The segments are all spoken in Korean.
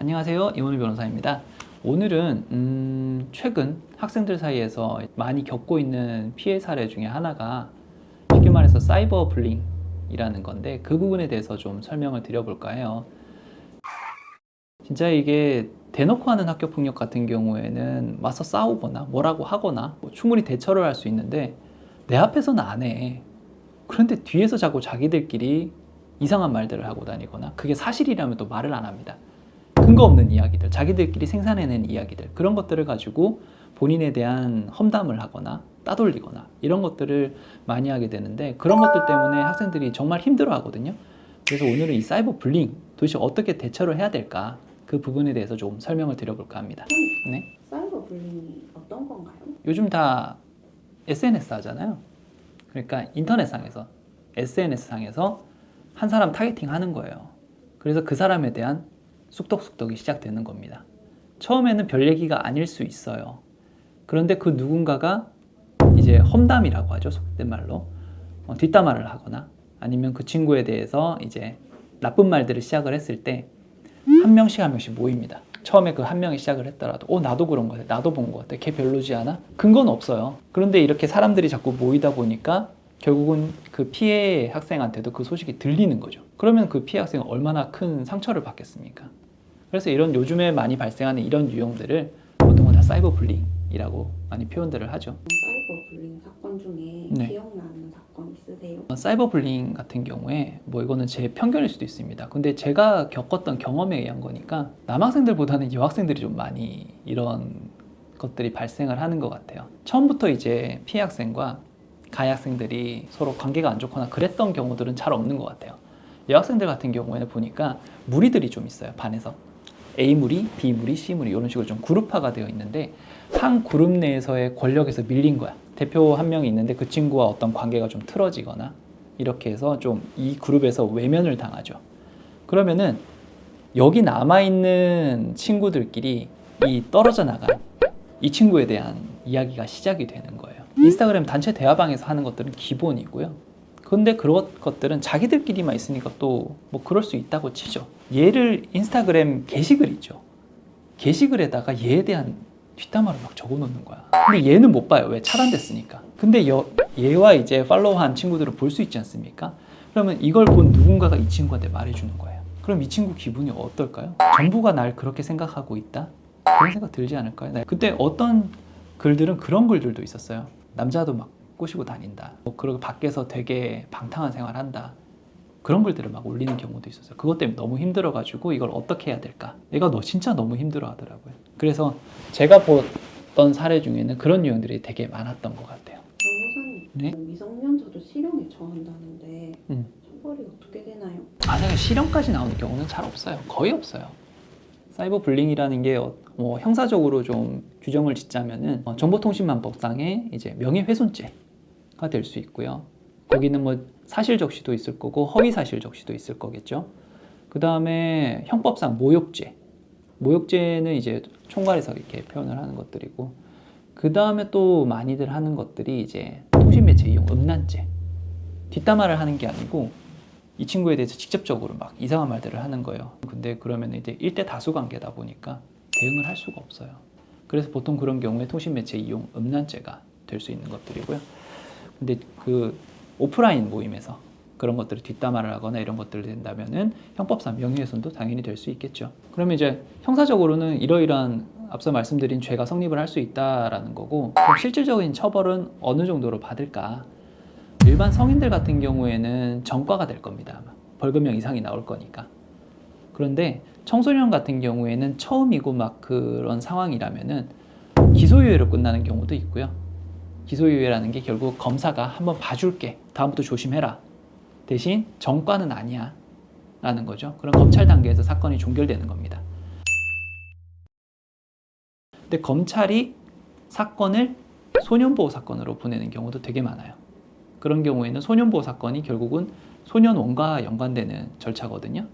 안녕하세요, 이원우 변호사입니다. 오늘은 최근 학생들 사이에서 많이 겪고 있는 피해 사례 중에 하나가 쉽게 말해서 사이버 불링이라는 건데, 그 부분에 대해서 좀 설명을 드려볼까 해요. 진짜 이게 대놓고 하는 학교 폭력 같은 경우에는 와서 싸우거나 뭐라고 하거나 충분히 대처를 할 수 있는데, 내 앞에서는 안 해. 그런데 뒤에서 자꾸 자기들끼리 이상한 말들을 하고 다니거나, 그게 사실이라면 또 말을 안 합니다. 근거 없는 이야기들, 자기들끼리 생산해낸 이야기들, 그런 것들을 가지고 본인에 대한 험담을 하거나 따돌리거나 이런 것들을 많이 하게 되는데, 그런 것들 때문에 학생들이 정말 힘들어 하거든요. 그래서 오늘은 이 사이버 불링 도대체 어떻게 대처를 해야 될까, 그 부분에 대해서 좀 설명을 드려볼까 합니다. 네? 사이버 불링이 어떤 건가요? 요즘 다 SNS 하잖아요. 그러니까 인터넷상에서, SNS상에서 한 사람 타겟팅 하는 거예요. 그래서 그 사람에 대한 쑥덕쑥덕이 시작되는 겁니다. 처음에는 별 얘기가 아닐 수 있어요. 그런데 그 누군가가 이제 험담이라고 하죠, 속된 말로 뒷담화를 하거나, 아니면 그 친구에 대해서 이제 나쁜 말들을 시작을 했을 때 한 명씩 모입니다. 처음에 그 한 명이 시작을 했더라도 나도 그런 거 같아, 나도 본 거 같아, 걔 별로지 않아? 근거는 없어요. 그런데 이렇게 사람들이 자꾸 모이다 보니까 결국은 그 피해 학생한테도 그 소식이 들리는 거죠. 그러면 그 피해 학생은 얼마나 큰 상처를 받겠습니까? 그래서 이런 요즘에 많이 발생하는 이런 유형들을 보통은 다 사이버 불링이라고 많이 표현들을 하죠. 사이버 불링 사건 중에 네. 기억나는 사건 있으세요? 사이버 불링 같은 경우에 이거는 제 편견일 수도 있습니다. 근데 제가 겪었던 경험에 의한 거니까 남학생들보다는 여학생들이 좀 많이 이런 것들이 발생을 하는 것 같아요. 처음부터 이제 피해 학생과 가해 학생들이 서로 관계가 안 좋거나 그랬던 경우들은 잘 없는 것 같아요. 여학생들 같은 경우에는 보니까 무리들이 좀 있어요, 반에서. A무리, B무리, C무리 이런 식으로 좀 그룹화가 되어 있는데, 한 그룹 내에서의 권력에서 밀린 거야. 대표 한 명이 있는데 그 친구와 어떤 관계가 좀 틀어지거나 이렇게 해서 좀 이 그룹에서 외면을 당하죠. 그러면은 여기 남아있는 친구들끼리 이 떨어져 나간 이 친구에 대한 이야기가 시작이 되는 거예요. 인스타그램 단체 대화방에서 하는 것들은 기본이고요. 근데 그런 것들은 자기들끼리만 있으니까 또 그럴 수 있다고 치죠. 얘를 인스타그램 게시글 있죠. 게시글에다가 얘에 대한 뒷담화를 막 적어놓는 거야. 근데 얘는 못 봐요. 왜? 차단됐으니까. 근데 얘와 이제 팔로우한 친구들은 볼 수 있지 않습니까? 그러면 이걸 본 누군가가 이 친구한테 말해주는 거예요. 그럼 이 친구 기분이 어떨까요? 전부가 날 그렇게 생각하고 있다? 그런 생각 들지 않을까요? 네. 그때 어떤 글들은 그런 글들도 있었어요. 남자도 막 꼬시고 다닌다. 그리고 밖에서 되게 방탕한 생활한다. 그런 글들을 막 올리는 경우도 있었어요. 그것 때문에 너무 힘들어가지고 이걸 어떻게 해야 될까? 얘가 진짜 너무 힘들어 하더라고요. 그래서 제가 봤던 사례 중에는 그런 유형들이 되게 많았던 것 같아요. 변호사님, 네? 미성년자도 실형에 처한다는데 처벌이 어떻게 되나요? 만약에 실형까지 나오는 경우는 잘 없어요. 거의 없어요. 사이버 불링이라는 게 형사적으로 좀 규정을 짓자면은 정보통신망법상의 이제 명예훼손죄가 될 수 있고요. 거기는 사실 적시도 있을 거고 허위 사실 적시도 있을 거겠죠. 그 다음에 형법상 모욕죄. 모욕죄는 이제 총괄해서 이렇게 표현을 하는 것들이고, 그 다음에 또 많이들 하는 것들이 이제 통신매체 이용 음란죄. 뒷담화를 하는 게 아니고 이 친구에 대해서 직접적으로 막 이상한 말들을 하는 거예요. 근데 그러면 이제 1대 다수 관계다 보니까 대응을 할 수가 없어요. 그래서 보통 그런 경우에 통신매체 이용 음란죄가 될 수 있는 것들이고요. 근데 그 오프라인 모임에서 그런 것들을 뒷담화를 하거나 이런 것들을 된다면은 형법상 명예훼손도 당연히 될 수 있겠죠. 그러면 이제 형사적으로는 이러이러한 앞서 말씀드린 죄가 성립을 할 수 있다라는 거고, 그럼 실질적인 처벌은 어느 정도로 받을까? 일반 성인들 같은 경우에는 전과가 될 겁니다. 아마. 벌금형 이상이 나올 거니까. 그런데 청소년 같은 경우에는 처음이고 막 그런 상황이라면은 기소유예로 끝나는 경우도 있고요. 기소유예라는 게 결국 검사가 한번 봐줄게, 다음부터 조심해라, 대신 전과는 아니야 라는 거죠. 그럼 검찰 단계에서 사건이 종결되는 겁니다. 근데 검찰이 사건을 소년보호 사건으로 보내는 경우도 되게 많아요. 그런 경우에는 소년보호 사건이 결국은 소년원과 연관되는 절차거든요.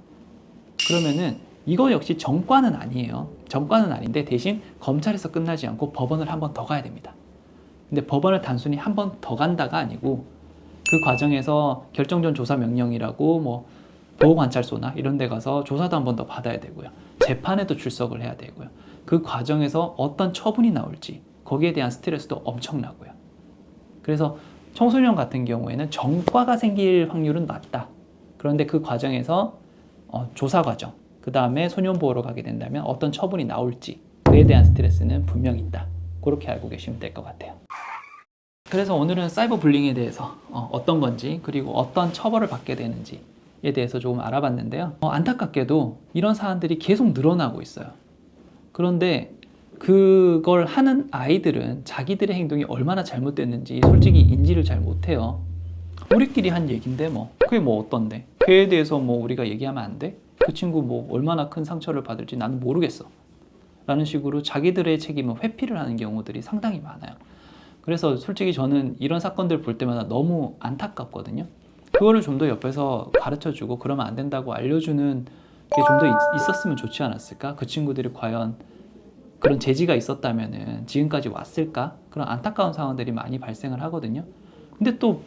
그러면은 이거 역시 전과는 아니에요. 전과는 아닌데 대신 검찰에서 끝나지 않고 법원을 한 번 더 가야 됩니다. 근데 법원을 단순히 한 번 더 간다가 아니고, 그 과정에서 결정전 조사 명령이라고 보호관찰소나 이런 데 가서 조사도 한 번 더 받아야 되고요. 재판에도 출석을 해야 되고요. 그 과정에서 어떤 처분이 나올지 거기에 대한 스트레스도 엄청나고요. 그래서 청소년 같은 경우에는 전과가 생길 확률은 낮다. 그런데 그 과정에서 조사 과정, 그 다음에 소년보호로 가게 된다면 어떤 처분이 나올지 그에 대한 스트레스는 분명히 있다. 그렇게 알고 계시면 될 것 같아요. 그래서 오늘은 사이버 불링에 대해서 어떤 건지 그리고 어떤 처벌을 받게 되는지에 대해서 조금 알아봤는데요. 안타깝게도 이런 사안들이 계속 늘어나고 있어요. 그런데 그걸 하는 아이들은 자기들의 행동이 얼마나 잘못됐는지 솔직히 인지를 잘 못해요. 우리끼리 한 얘긴데 뭐 그게 뭐 어떤데? 그에 대해서 뭐 우리가 얘기하면 안 돼? 그 친구 뭐 얼마나 큰 상처를 받을지 나는 모르겠어. 라는 식으로 자기들의 책임을 회피를 하는 경우들이 상당히 많아요. 그래서 솔직히 저는 이런 사건들 볼 때마다 너무 안타깝거든요. 그거를 좀 더 옆에서 가르쳐주고 그러면 안 된다고 알려주는 게 좀 더 있었으면 좋지 않았을까? 그 친구들이 과연 그런 재지가 있었다면은 지금까지 왔을까? 그런 안타까운 상황들이 많이 발생을 하거든요. 근데 또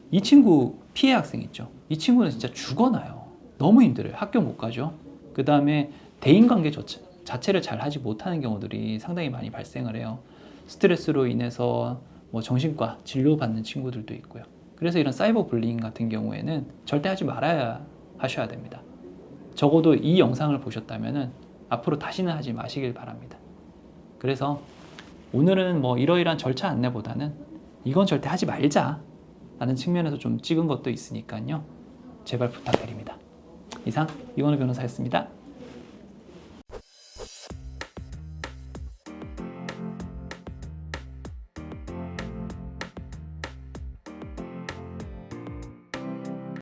이 친구 피해 학생 있죠. 이 친구는 진짜 죽어나요. 너무 힘들어요. 학교 못 가죠. 그 다음에 대인관계 자체를 잘 하지 못하는 경우들이 상당히 많이 발생을 해요. 스트레스로 인해서 뭐 정신과 진료받는 친구들도 있고요. 그래서 이런 사이버 불링 같은 경우에는 절대 하지 말아야 하셔야 됩니다. 적어도 이 영상을 보셨다면은 앞으로 다시는 하지 마시길 바랍니다. 그래서 오늘은 뭐 이러이러한 절차 안내보다는 이건 절대 하지 말자 라는 측면에서 좀 찍은 것도 있으니까요. 제발 부탁드립니다. 이상 이건우 변호사였습니다.